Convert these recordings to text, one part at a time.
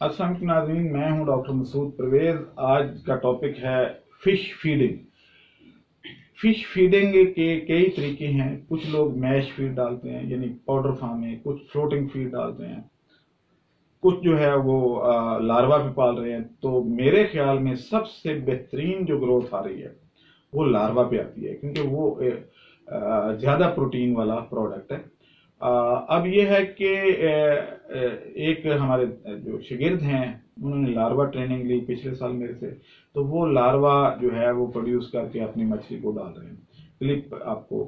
अस्सलाम वालेकुम नाज़रीन, मैं हूं डॉक्टर मसूद परवेज। आज का टॉपिक है फिश फीडिंग। फिश फीडिंग के कई तरीके हैं। कुछ लोग मैश फीड डालते हैं यानी पाउडर फॉर्म में, कुछ फ्लोटिंग फीड डालते हैं, कुछ जो है वो लार्वा पे पाल रहे हैं। तो मेरे ख्याल में सबसे बेहतरीन जो ग्रोथ आ रही है वो लार्वा पे आती है, क्योंकि वो ज्यादा प्रोटीन वाला प्रोडक्ट है। अब ये है कि एक हमारे जो शागिर्द हैं उन्होंने लार्वा ट्रेनिंग ली पिछले साल मेरे से, तो वो लार्वा जो है वो प्रोड्यूस करके अपनी मछली को डाल रहे हैं। क्लिप आपको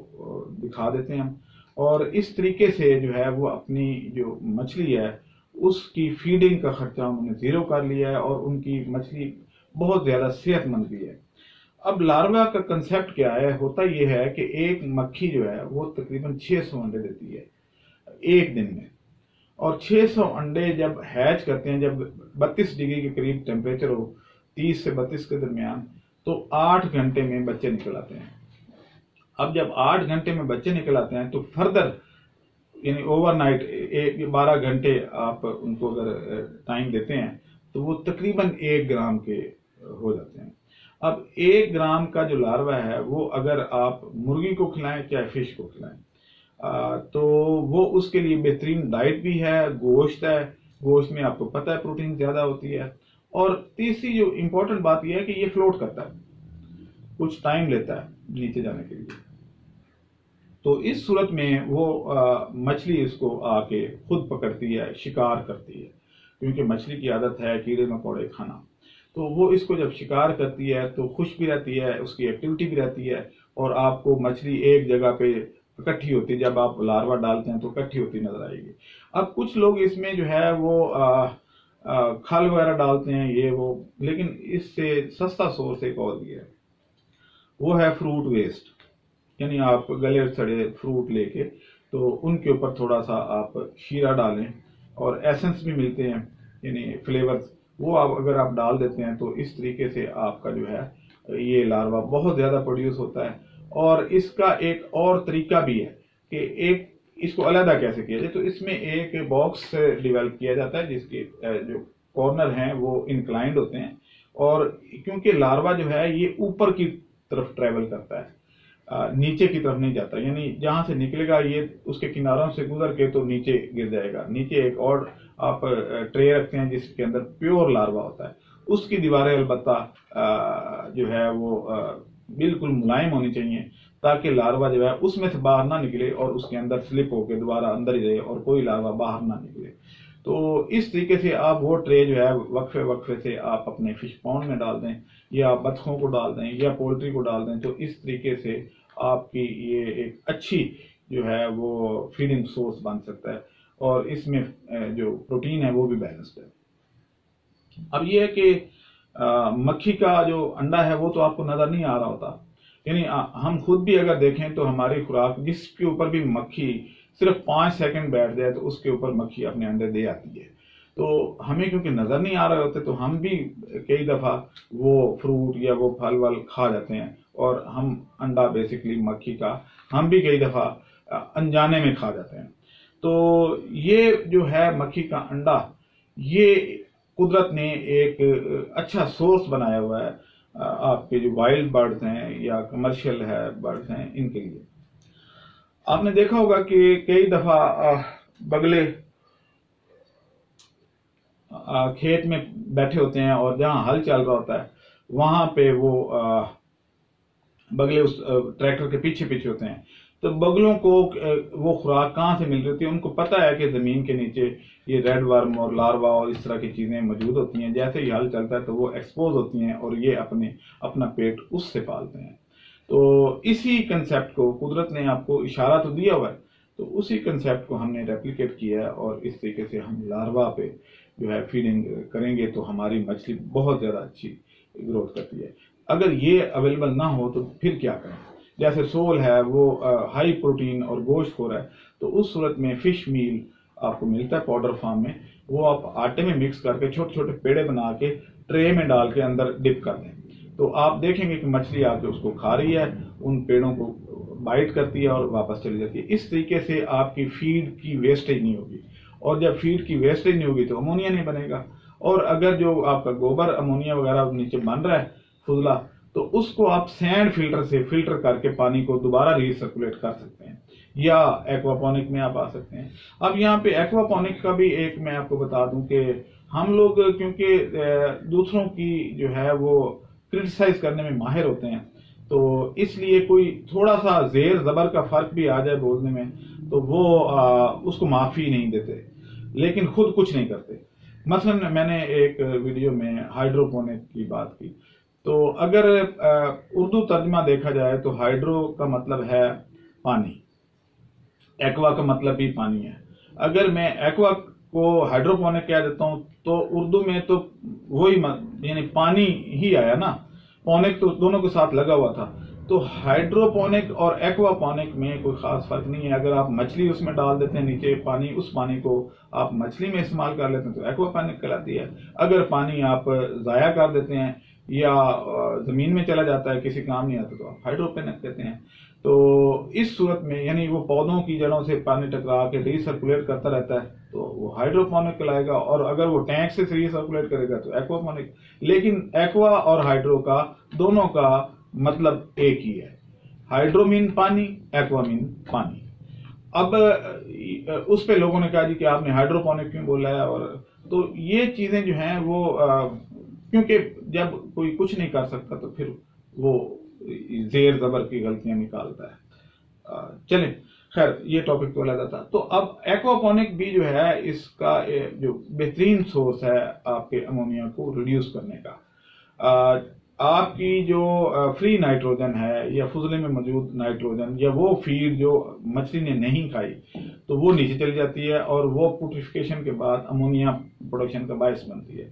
दिखा देते हैं हम। और इस तरीके से जो है वो अपनी जो मछली है उसकी फीडिंग का खर्चा उन्होंने जीरो कर लिया है और उनकी मछली बहुत ज्यादा सेहतमंद भी है। अब लार्वा का कंसेप्ट क्या है, होता यह है कि एक मक्खी जो है वो तकरीबन 600 अंडे देती है एक दिन में। और 600 अंडे जब हैच करते हैं, जब 32 डिग्री के करीब टेम्परेचर हो, 30 से 32 के दरमियान, तो 8 घंटे में बच्चे निकल आते हैं। अब जब 8 घंटे में बच्चे निकल आते हैं तो फर्दर यानी ओवरनाइट 12 घंटे आप उनको अगर टाइम देते हैं तो वो तकरीबन 1 ग्राम के हो जाते हैं। अब 1 ग्राम का जो लार्वा है वो अगर आप मुर्गी को खिलाएं चाहे फिश को खिलाएं, तो वो उसके लिए बेहतरीन डाइट भी है। गोश्त है, गोश्त में आपको पता है प्रोटीन ज्यादा होती है। और तीसरी जो इंपॉर्टेंट बात यह है कि ये फ्लोट करता है, कुछ टाइम लेता है नीचे जाने के लिए। तो इस सूरत में वो मछली इसको आके खुद पकड़ती है, शिकार करती है, क्योंकि मछली की आदत है कीड़े मकोड़े खाना। तो वो इसको जब शिकार करती है तो खुश भी रहती है, उसकी एक्टिविटी भी रहती है, और आपको मछली एक जगह पे इकट्ठी होती है। जब आप लार्वा डालते हैं तो इकट्ठी होती नजर आएगी। अब कुछ लोग इसमें जो है वो खल वगैरह डालते हैं ये वो, लेकिन इससे सस्ता सोर्स एक और भी है, वो है फ्रूट वेस्ट। यानी आप गले सड़े फ्रूट लेके तो उनके ऊपर थोड़ा सा आप शीरा डालें, और एसेंस भी मिलते हैं यानी फ्लेवर्स, वो आप अगर आप डाल देते हैं तो इस तरीके से आपका जो है ये लार्वा बहुत ज्यादा प्रोड्यूस होता है। और इसका एक और तरीका भी है कि एक इसको अलहदा कैसे किया जाए। तो इसमें एक बॉक्स डिवेल्प किया जाता है जिसके जो कॉर्नर हैं वो इंक्लाइंड होते हैं, और क्योंकि लार्वा जो है ये ऊपर की तरफ ट्रेवल करता है, नीचे की तरफ नहीं जाता। यानी जहां से निकलेगा ये उसके किनारों से गुजर के तो नीचे गिर जाएगा। नीचे एक और आप ट्रे रखते हैं जिसके अंदर प्योर लार्वा होता है। उसकी दीवारें अलबत्ता जो है वो बिल्कुल मुलायम होनी चाहिए, ताकि लार्वा जो है उसमें से बाहर ना निकले और उसके अंदर स्लिप होकर दोबारा अंदर ही रहे और कोई लार्वा बाहर ना निकले। तो इस तरीके से आप वो ट्रे जो है वक्फे वक्फे से आप अपने फिश पॉन्ड में डाल दें, या बतखों को डाल दें, या पोल्ट्री को डाल दें। तो इस तरीके से आपकी ये एक अच्छी जो है वो फीडिंग सोर्स बन सकता है, और इसमें जो प्रोटीन है वो भी बैलेंस्ड है। अब ये है कि मक्खी का जो अंडा है वो तो आपको नजर नहीं आ रहा होता। यानी हम खुद भी अगर देखें तो हमारी खुराक जिसके ऊपर भी मक्खी सिर्फ 5 सेकंड बैठ जाए तो उसके ऊपर मक्खी अपने अंडे दे आती है। तो हमें क्योंकि नजर नहीं आ रहे होते तो हम भी कई दफा वो फ्रूट या वो फल वल खा जाते हैं, और हम अंडा बेसिकली मक्खी का हम भी कई दफा अनजाने में खा जाते हैं। तो ये जो है मक्खी का अंडा, ये कुदरत ने एक अच्छा सोर्स बनाया हुआ है आपके जो वाइल्ड बर्ड्स हैं या कमर्शियल है बर्ड्स हैं इनके लिए। आपने देखा होगा कि कई दफा बगले खेत में बैठे होते हैं और जहां हल चल रहा होता है वहां पे वो बगले उस ट्रैक्टर के पीछे पीछे होते हैं। तो बगलों को वो खुराक कहाँ से मिल रही होती है, उनको पता है कि जमीन के नीचे ये रेड वर्म और लार्वा और इस तरह की चीजें मौजूद होती हैं। जैसे ही हल चलता है तो वो एक्सपोज होती हैं और ये अपना पेट उससे पालते हैं। तो इसी कंसेप्ट को कुदरत ने आपको इशारा तो दिया हुआ है, तो उसी कंसेप्ट को हमने रेप्लिकेट किया है, और इस तरीके से हम लार्वा पे जो है फीडिंग करेंगे तो हमारी मछली बहुत ज्यादा अच्छी ग्रोथ करती है। अगर ये अवेलेबल ना हो तो फिर क्या करें। जैसे सोल है वो हाई प्रोटीन और गोश्त हो रहा है, तो उस सूरत में फिश मील आपको मिलता है पाउडर फॉर्म में, वो आप आटे में मिक्स करके छोटे छोटे पेड़े बना के ट्रे में डाल के अंदर डिप कर दें। तो आप देखेंगे कि मछली आके उसको खा रही है, उन पेड़ों को बाइट करती है और वापस चली जाती है। इस तरीके से आपकी फीड की वेस्टेज नहीं होगी, और जब फीड की वेस्टेज नहीं होगी तो अमोनिया नहीं बनेगा, और अगर जो आपका गोबर अमोनिया वगैरह नीचे बन रहा है फुजला, तो उसको आप सैंड फिल्टर से फिल्टर करके पानी को दोबारा रीसर्कुलेट कर सकते हैं, या एक्वापोनिक में आप आ सकते हैं। अब यहाँ पे एक्वापोनिक का भी एक मैं आपको बता दूं कि हम लोग क्योंकि दूसरों की जो है वो क्रिटिसाइज करने में माहिर होते हैं, तो इसलिए कोई थोड़ा सा जेर जबर का फर्क भी आ जाए बोलने में तो वो उसको माफी नहीं देते, लेकिन खुद कुछ नहीं करते। मसलन मैंने एक वीडियो में हाइड्रोपोनिक की बात की, तो अगर उर्दू तर्जमा देखा जाए तो हाइड्रो का मतलब है पानी, एक्वा का मतलब भी पानी है। अगर मैं एक्वा को हाइड्रोपोनिक कह देता हूं तो उर्दू में तो वही यानी पानी ही आया ना, पोनिक तो दोनों के साथ लगा हुआ था। तो हाइड्रोपोनिक और एक्वापोनिक में कोई खास फर्क नहीं है। अगर आप मछली उसमें डाल देते हैं नीचे पानी, उस पानी को आप मछली में इस्तेमाल कर लेते हैं तो एक्वापोनिक कहलाती है। अगर पानी आप जाया कर देते हैं या जमीन में चला जाता है, किसी काम नहीं आता, तो आप हाइड्रोपोनिक कहते हैं। तो इस सूरत में यानी वो पौधों की जड़ों से पानी टकरा के रीसर्कुलेट करता रहता है तो वो हाइड्रोपोनिक कहलाएगा, और अगर वो टैंक से रीसर्कुलेट करेगा तो एक्वापोनिक। लेकिन एक्वा और हाइड्रो का दोनों का मतलब एक ही है, हाइड्रो मीन पानी, एक्वा मीन पानी। अब उस पे लोगों ने कहा जी कि आपने हाइड्रोपोनिक क्यों बोला है, और तो ये चीजें जो हैं वो क्योंकि जब कोई कुछ नहीं कर सकता तो फिर वो जेर जबर की गलतियां निकालता है। चले खैर, ये टॉपिक तो अलग था। तो अब एक्वापोनिक भी जो है इसका जो बेहतरीन सोर्स है आपके अमोनिया को रिड्यूस करने का। आपकी जो फ्री नाइट्रोजन है या फुजले में मौजूद नाइट्रोजन या वो फीड जो मछली ने नहीं खाई तो वो नीचे चली जाती है और वो पुट्रिफिकेशन के बाद अमोनिया प्रोडक्शन का बायस बनती है।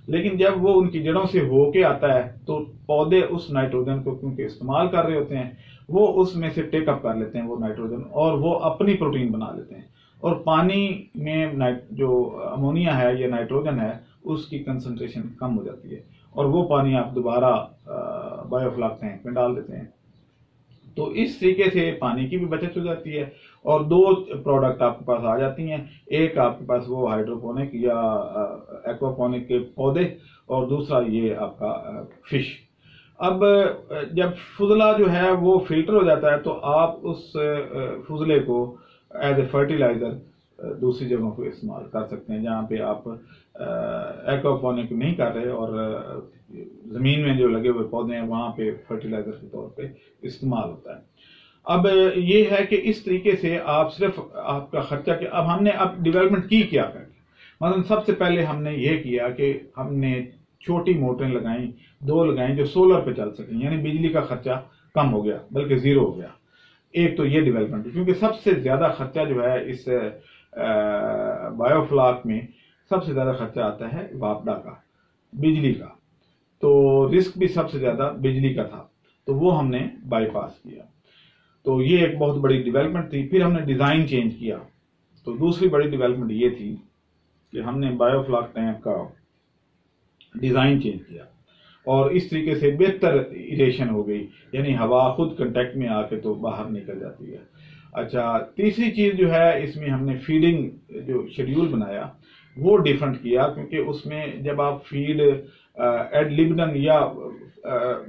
लेकिन जब वो उनकी जड़ों से होके आता है तो पौधे उस नाइट्रोजन को क्योंकि इस्तेमाल कर रहे होते हैं, वो उसमें से टेकअप कर लेते हैं वो नाइट्रोजन और वो अपनी प्रोटीन बना लेते हैं। और पानी में जो अमोनिया है या नाइट्रोजन है उसकी कंसंट्रेशन कम हो जाती है और वो पानी आप दोबारा बायोफ्लॉक टैंक में डाल देते हैं। तो इस तरीके से पानी की भी बचत हो जाती है और दो प्रोडक्ट आपके पास आ जाती हैं, एक आपके पास वो हाइड्रोपोनिक या एक्वापोनिक के पौधे और दूसरा ये आपका फिश। अब जब फुजला जो है वो फिल्टर हो जाता है तो आप उस फुजले को एज ए फर्टिलाइजर दूसरी जगहों को इस्तेमाल कर सकते हैं जहाँ पे आप एक्वापोनिक नहीं कर रहे और जमीन में जो लगे हुए पौधे हैं वहां पे फर्टिलाइजर के तौर पे इस्तेमाल होता है। अब ये है कि इस तरीके से आप सिर्फ आपका खर्चा के अब हमने अब डेवलपमेंट की क्या करके, मतलब सबसे पहले हमने ये किया कि हमने छोटी मोटरें लगाई, दो लगाई जो सोलर पे चल सकें, यानी बिजली का खर्चा कम हो गया बल्कि जीरो हो गया। एक तो ये डेवलपमेंट, क्योंकि सबसे ज्यादा खर्चा जो है इस बायोफ्लॉक में सबसे ज्यादा खर्चा आता है वापडा का, बिजली का, तो रिस्क भी सबसे ज्यादा बिजली का था, तो वो हमने बाईपास किया। तो ये एक बहुत बड़ी डेवलपमेंट थी। फिर हमने डिजाइन चेंज किया, तो दूसरी बड़ी डेवलपमेंट ये थी कि हमने बायोफ्लॉक टैंक का डिजाइन चेंज किया और इस तरीके से बेहतर इरेशन हो गई, यानी हवा खुद कांटेक्ट में आके तो बाहर निकल जाती है। अच्छा, तीसरी चीज जो है इसमें हमने फीडिंग जो शेड्यूल बनाया वो डिफरेंट किया, क्योंकि उसमें जब आप फीड एड लिबडन या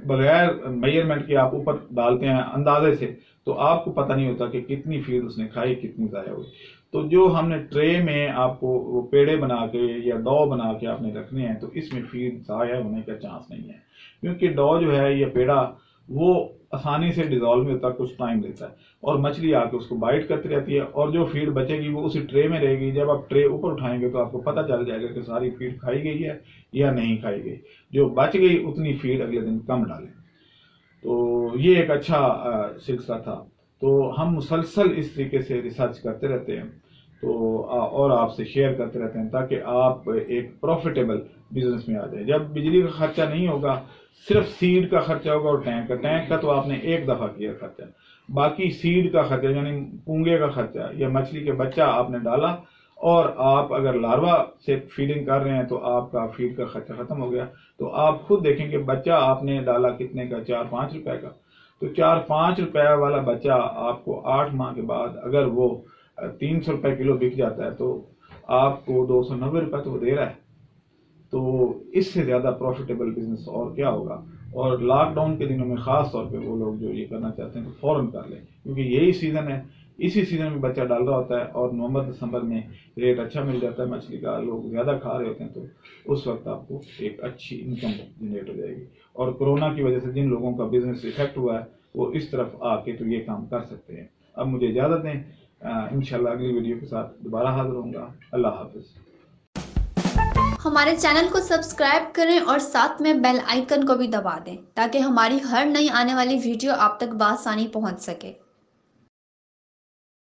बगैर मेजरमेंट के आप ऊपर डालते हैं अंदाजे से, तो आपको पता नहीं होता कि कितनी फीड उसने खाई, कितनी जाया हुई। तो जो हमने ट्रे में आपको वो पेड़े बना के या डॉ बना के आपने रखने हैं, तो इसमें फीड जाया होने का चांस नहीं है, क्योंकि डॉ जो है या पेड़ा वो आसानी से डिजोल्व में होता, कुछ टाइम लेता है और मछली आके उसको बाइट करती रहती है और जो फीड बचेगी वो उसी ट्रे में रहेगी। जब आप ट्रे ऊपर उठाएंगे तो आपको पता चल जाएगा कि सारी फीड खाई गई है या नहीं खाई गई, जो बच गई उतनी फीड अगले दिन कम डालें। तो ये एक अच्छा सिलसिला था। तो हम मुसलसल इस तरीके से रिसर्च करते रहते हैं तो और आपसे शेयर करते रहते हैं ताकि आप एक प्रॉफिटेबल बिजनेस में आ जाए। जब बिजली का खर्चा नहीं होगा, सिर्फ सीड का खर्चा होगा और टैंक का तो आपने एक दफा किया खर्चा, बाकी सीड का खर्चा यानी पूंगे का खर्चा या मछली के बच्चा आपने डाला और आप अगर लार्वा से फीडिंग कर रहे हैं तो आपका फीड का खर्चा खत्म हो गया। तो आप खुद देखेंगे बच्चा आपने डाला कितने का, 4-5 रुपए का, तो 4-5 रुपए वाला बच्चा आपको 8 माह के बाद अगर वो 300 रुपए किलो बिक जाता है तो आपको 290 रुपए तो वो दे रहा है। तो इससे ज़्यादा प्रॉफिटेबल बिजनेस और क्या होगा। और लॉकडाउन के दिनों में ख़ास तौर पे वो लोग जो ये करना चाहते हैं तो फ़ौरन कर लें, क्योंकि यही सीज़न है, इसी सीज़न में बच्चा डाल रहा होता है और नवंबर दिसंबर में रेट अच्छा मिल जाता है मछली का, लोग ज़्यादा खा रहे होते हैं, तो उस वक्त आपको एक अच्छी इनकम जनरेट हो जाएगी। और कोरोना की वजह से जिन लोगों का बिजनेस इफेक्ट हुआ है वो इस तरफ आके तो ये काम कर सकते हैं। अब मुझे इजाज़त दें, इंशाल्लाह अगली वीडियो के साथ दोबारा हाजिर होऊंगा। अल्लाह हाफिज़। हमारे चैनल को सब्सक्राइब करें और साथ में बेल आइकन को भी दबा दें ताकि हमारी हर नई आने वाली वीडियो आप तक बआसानी पहुंच सके।